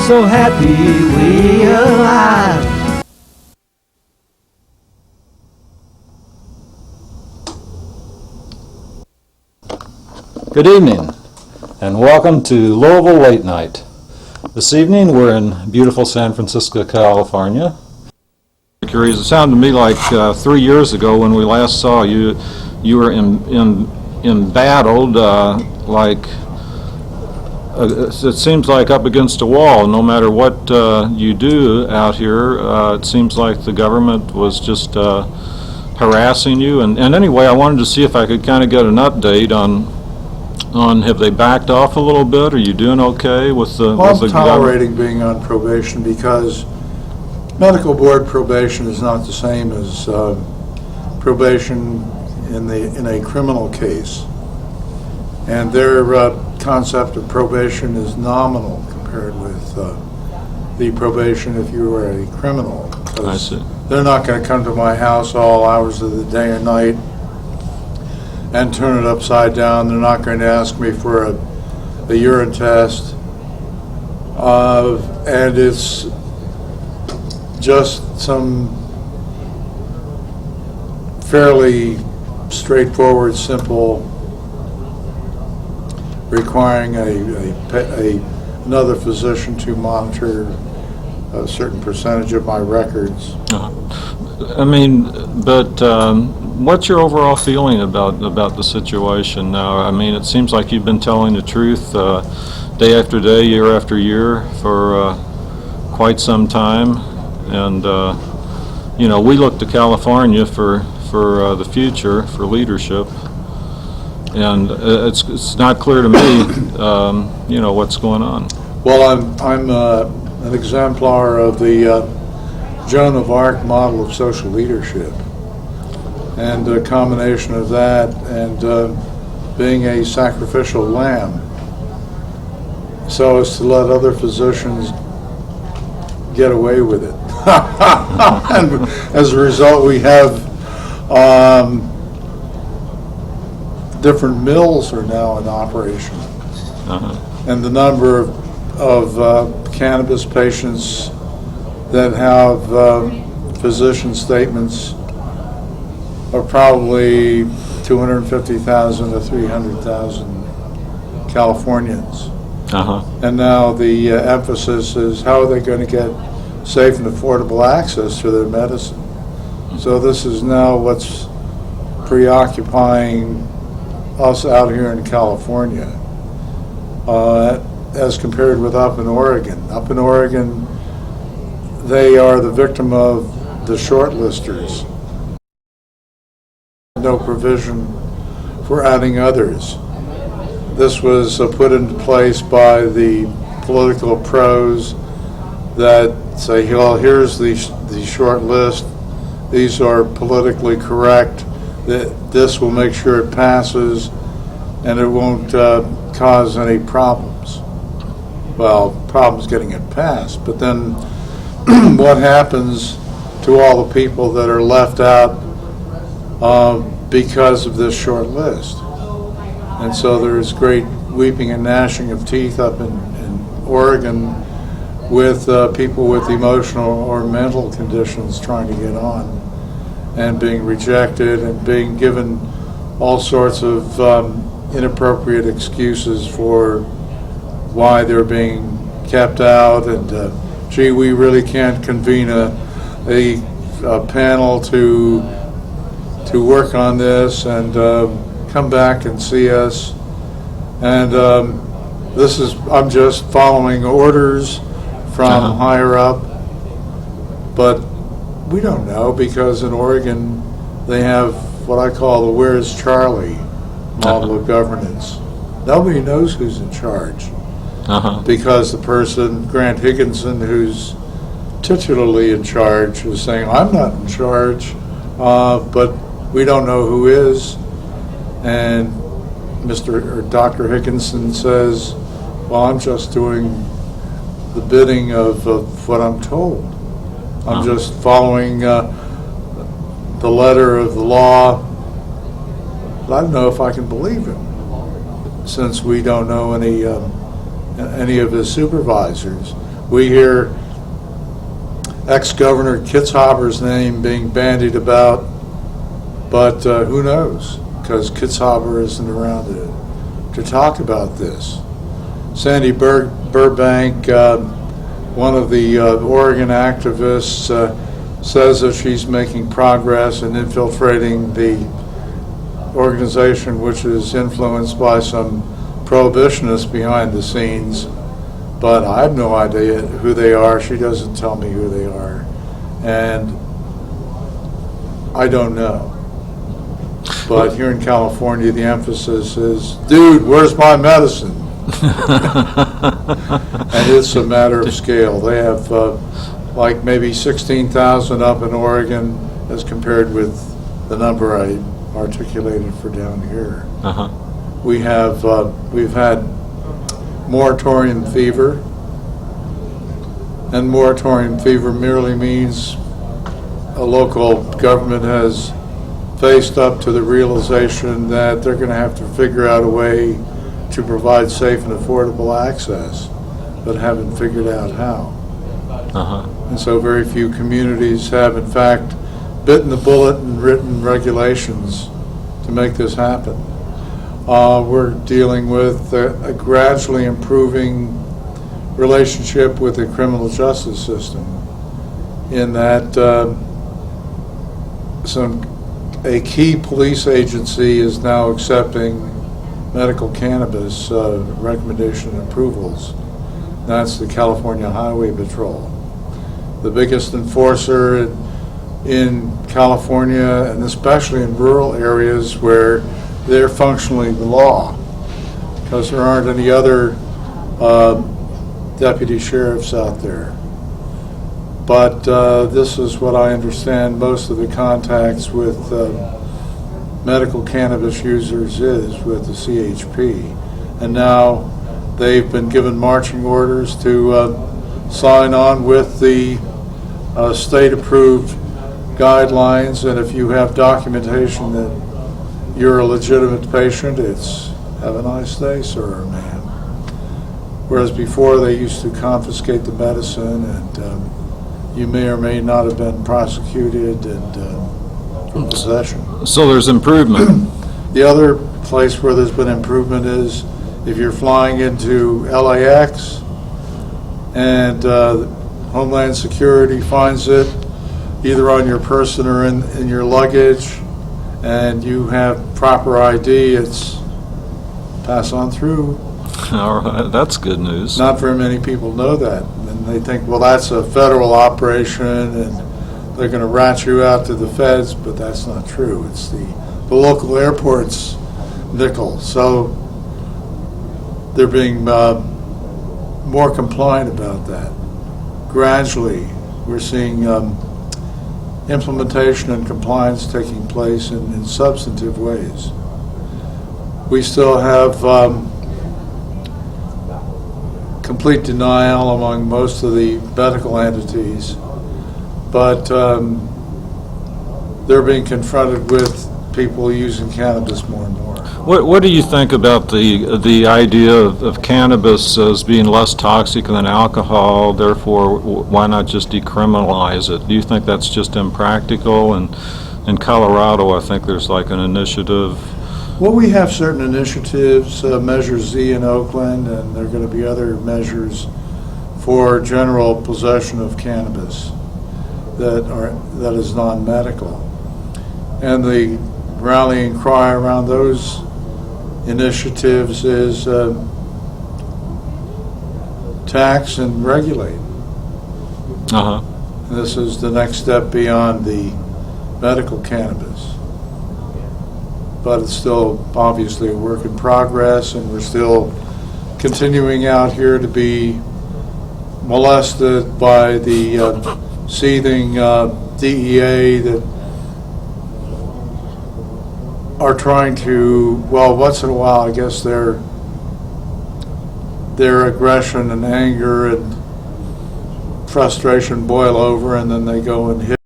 so happy we alive. Good evening, and welcome to Louisville Late Night. This evening we're in beautiful San Francisco, California. It sounded to me like 3 years ago when we last saw you, you were embattled, it seems like up against a wall. No matter what you do out here, it seems like the government was just harassing you. And anyway, I wanted to see if I could kind of get an update on have they backed off a little bit? Are you doing okay with the Well, with I'm the tolerating being on probation because medical board probation is not the same as probation in a criminal case, and their concept of probation is nominal compared with the probation if you were a criminal. I see. They're not going to come to my house all hours of the day or night and turn it upside down. They're not going to ask me for a urine test, and it's just some fairly straightforward, simple, requiring another physician to monitor a certain percentage of my records. I mean, but what's your overall feeling about the situation now? I mean, it seems like you've been telling the truth day after day, year after year for quite some time, and you know, we look to California for the future, for leadership, and it's not clear to me, you know, what's going on. Well, I'm an exemplar of the Joan of Arc model of social leadership, and a combination of that and being a sacrificial lamb, so as to let other physicians get away with it. And as a result, we have different mills are now in operation, and the number of cannabis patients that have physician statements are probably 250,000 to 300,000 Californians. And now the emphasis is how are they going to get safe and affordable access to their medicine. So this is now what's preoccupying us out here in California, as compared with up in Oregon. Up in Oregon, they are the victim of the shortlisters. No provision for adding others. This was put into place by the political pros that say, well, here's the short list. These are politically correct. This will make sure it passes, and it won't cause any problems. Well, problems getting it passed, but then what happens to all the people that are left out because of this short list? And so there's great weeping and gnashing of teeth up in Oregon with people with emotional or mental conditions trying to get on and being rejected and being given all sorts of inappropriate excuses for why they're being kept out, and gee, we really can't convene a panel to work on this and come back and see us. And I'm just following orders from higher up, but we don't know, because in Oregon they have what I call the "Where's Charlie" model of governance. Nobody knows who's in charge, because the person, Grant Higginson, who's titularly in charge, is saying, I'm not in charge, but we don't know who is. And Dr. Higginson says, well, I'm just doing the bidding of what I'm told. I'm just following the letter of the law. But I don't know if I can believe him, since we don't know any of his supervisors. We hear ex-Governor Kitzhaber's name being bandied about, but who knows? Because Kitzhaber isn't around to talk about this. Sandy Burbank, one of the Oregon activists, says that she's making progress in infiltrating the organization, which is influenced by some prohibitionists behind the scenes, but I have no idea who they are. She doesn't tell me who they are, and I don't know. But here in California, the emphasis is, dude, where's my medicine? And it's a matter of scale. They have like maybe 16,000 up in Oregon as compared with the number I articulated for down here. Uh-huh. We've had moratorium fever, and moratorium fever merely means a local government has faced up to the realization that they're going to have to figure out a way to provide safe and affordable access, but haven't figured out how. Uh-huh. And so very few communities have, in fact, bitten the bullet and written regulations to make this happen. We're dealing with a gradually improving relationship with the criminal justice system, in that a key police agency is now accepting medical cannabis recommendation approvals. That's the California Highway Patrol. The biggest enforcer in California, and especially in rural areas where they're functionally the law, because there aren't any other deputy sheriffs out there. But this is what I understand most of the contacts with medical cannabis users is with the CHP. And now they've been given marching orders to sign on with the state-approved guidelines, and if you have documentation that you're a legitimate patient, it's have a nice day, sir or ma'am. Whereas before they used to confiscate the medicine, and you may or may not have been prosecuted and for possession. So there's improvement. The other place where there's been improvement is if you're flying into LAX and Homeland Security finds it either on your person or in your luggage, and you have proper ID, it's pass on through. All right, that's good news. Not very many people know that, and they think, well, that's a federal operation and they're going to rat you out to the feds, but that's not true. It's the local airport's nickel. So they're being more compliant about that. Gradually, we're seeing implementation and compliance taking place in substantive ways. We still have complete denial among most of the medical entities, but they're being confronted with people using cannabis more and more. What do you think about the idea of cannabis as being less toxic than alcohol, therefore why not just decriminalize it? Do you think that's just impractical? And in Colorado, I think there's like an initiative. Well, we have certain initiatives, Measure Z in Oakland, and there are going to be other measures for general possession of cannabis that is non-medical. And the rallying cry around those initiatives is tax and regulate. Uh-huh. This is the next step beyond the medical cannabis. But it's still obviously a work in progress, and we're still continuing out here to be molested by the seething DEA that are trying to, well, once in a while, I guess their aggression and anger and frustration boil over, and then they go and hit